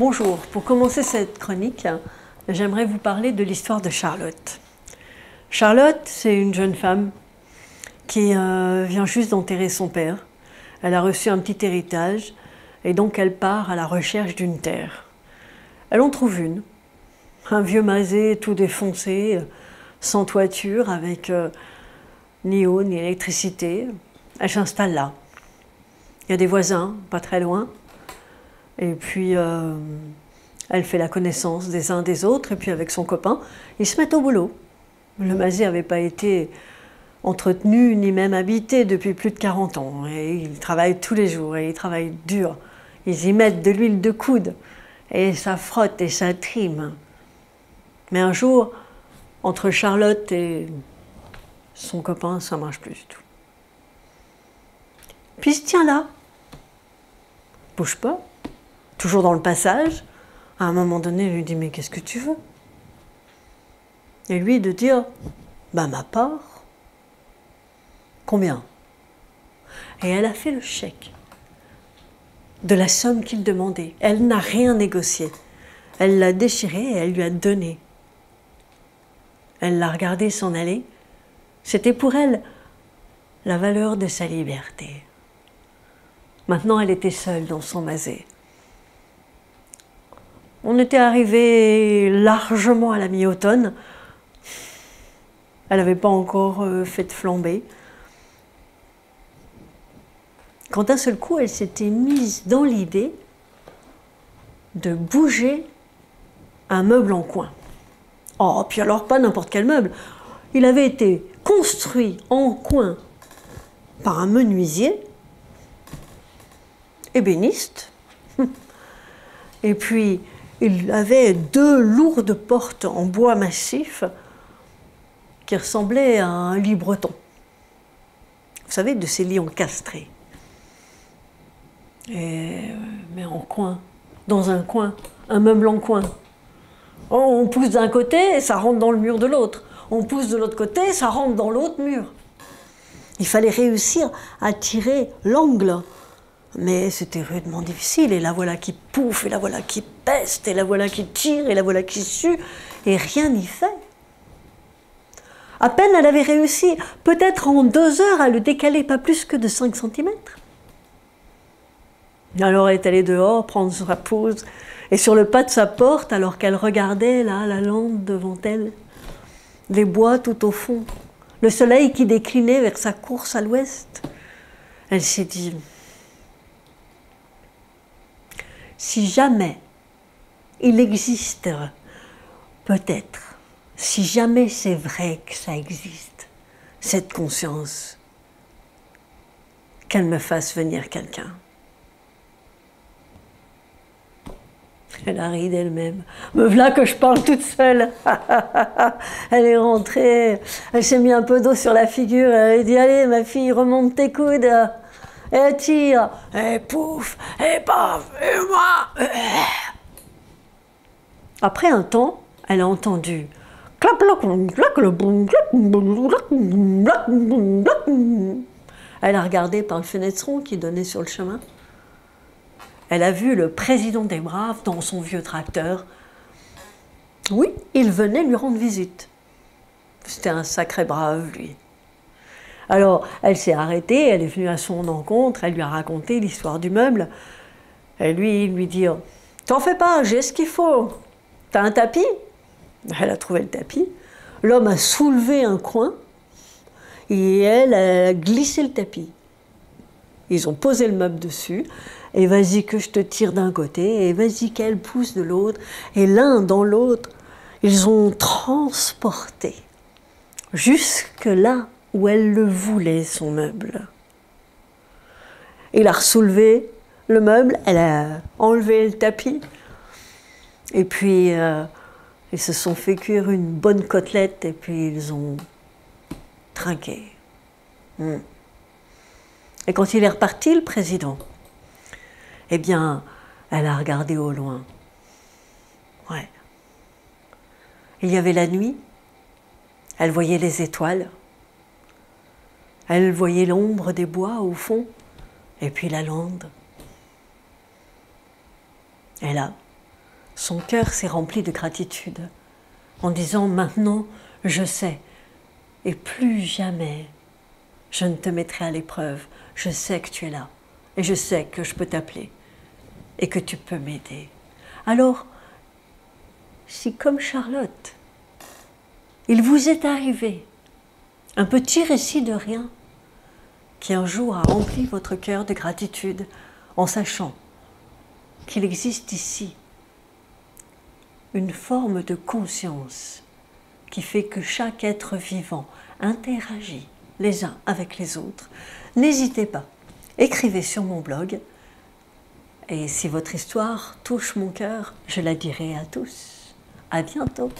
Bonjour, pour commencer cette chronique, j'aimerais vous parler de l'histoire de Charlotte. Charlotte, c'est une jeune femme qui vient juste d'enterrer son père. Elle a reçu un petit héritage et donc elle part à la recherche d'une terre. Elle en trouve une, un vieux masé tout défoncé, sans toiture, avec ni eau ni électricité. Elle s'installe là. Il y a des voisins, pas très loin. Et puis, elle fait la connaissance des uns des autres, et puis avec son copain, ils se mettent au boulot. Le masé n'avait pas été entretenu, ni même habité depuis plus de 40 ans. Et ils travaillent tous les jours, et ils travaillent dur. Ils y mettent de l'huile de coude, et ça frotte, et ça trime. Mais un jour, entre Charlotte et son copain, ça ne marche plus du tout. Puis il se tient là, bouge pas. Toujours dans le passage, à un moment donné, elle lui dit « Mais qu'est-ce que tu veux ?» Et lui de dire « Bah ma part. » Combien? Et elle a fait le chèque de la somme qu'il demandait. Elle n'a rien négocié. Elle l'a déchiré et elle lui a donné. Elle l'a regardé s'en aller. C'était pour elle la valeur de sa liberté. Maintenant, elle était seule dans son masé. On était arrivé largement à la mi-automne. Elle n'avait pas encore fait de flambée. Quand d'un seul coup, elle s'était mise dans l'idée de bouger un meuble en coin. Oh, puis alors pas n'importe quel meuble. Il avait été construit en coin par un menuisier, ébéniste, et puis il avait deux lourdes portes en bois massif qui ressemblaient à un lit breton. Vous savez, de ces lits encastrés. Mais en coin, dans un coin, un meuble en coin. Oh, on pousse d'un côté et ça rentre dans le mur de l'autre. On pousse de l'autre côté et ça rentre dans l'autre mur. Il fallait réussir à tirer l'angle. Mais c'était rudement difficile, et la voilà qui pouffe, et la voilà qui peste, et la voilà qui tire, et la voilà qui sue, et rien n'y fait. À peine elle avait réussi, peut-être en 2 heures, à le décaler pas plus que de 5 cm. Alors elle est allée dehors, prendre sa pause, et sur le pas de sa porte, alors qu'elle regardait là, la lande devant elle, les bois tout au fond, le soleil qui déclinait vers sa course à l'ouest, elle s'est dit... Si jamais il existe, peut-être, si jamais c'est vrai que ça existe, cette conscience, qu'elle me fasse venir quelqu'un. Elle a ri d'elle-même. Me voilà que je parle toute seule. Elle est rentrée, elle s'est mis un peu d'eau sur la figure, elle a dit « Allez ma fille, remonte tes coudes ». Et elle tire, et pouf, et paf, et moi. Après un temps, elle a entendu elle a regardé par le fenestron qui donnait sur le chemin. Elle a vu le président des Braves dans son vieux tracteur. Oui, il venait lui rendre visite. C'était un sacré brave, lui. Alors, elle s'est arrêtée, elle est venue à son encontre, elle lui a raconté l'histoire du meuble. Et lui, il lui dit « T'en fais pas, j'ai ce qu'il faut. T'as un tapis ?» Elle a trouvé le tapis. L'homme a soulevé un coin et elle a glissé le tapis. Ils ont posé le meuble dessus. Et vas-y que je te tire d'un côté, et vas-y qu'elle pousse de l'autre. Et l'un dans l'autre, ils ont transporté jusque là où elle le voulait, son meuble. Il a ressoulevé le meuble, elle a enlevé le tapis, et puis ils se sont fait cuire une bonne côtelette, et puis ils ont trinqué. Et quand il est reparti, le président, eh bien, elle a regardé au loin. Ouais. Il y avait la nuit, elle voyait les étoiles, elle voyait l'ombre des bois au fond, et puis la lande. Et là, son cœur s'est rempli de gratitude, en disant « Maintenant, je sais, et plus jamais je ne te mettrai à l'épreuve. Je sais que tu es là, et je sais que je peux t'appeler, et que tu peux m'aider. » Alors, si comme Charlotte, il vous est arrivé un petit récit de rien qui un jour a rempli votre cœur de gratitude en sachant qu'il existe ici une forme de conscience qui fait que chaque être vivant interagit les uns avec les autres, n'hésitez pas, écrivez sur mon blog et si votre histoire touche mon cœur, je la dirai à tous. À bientôt.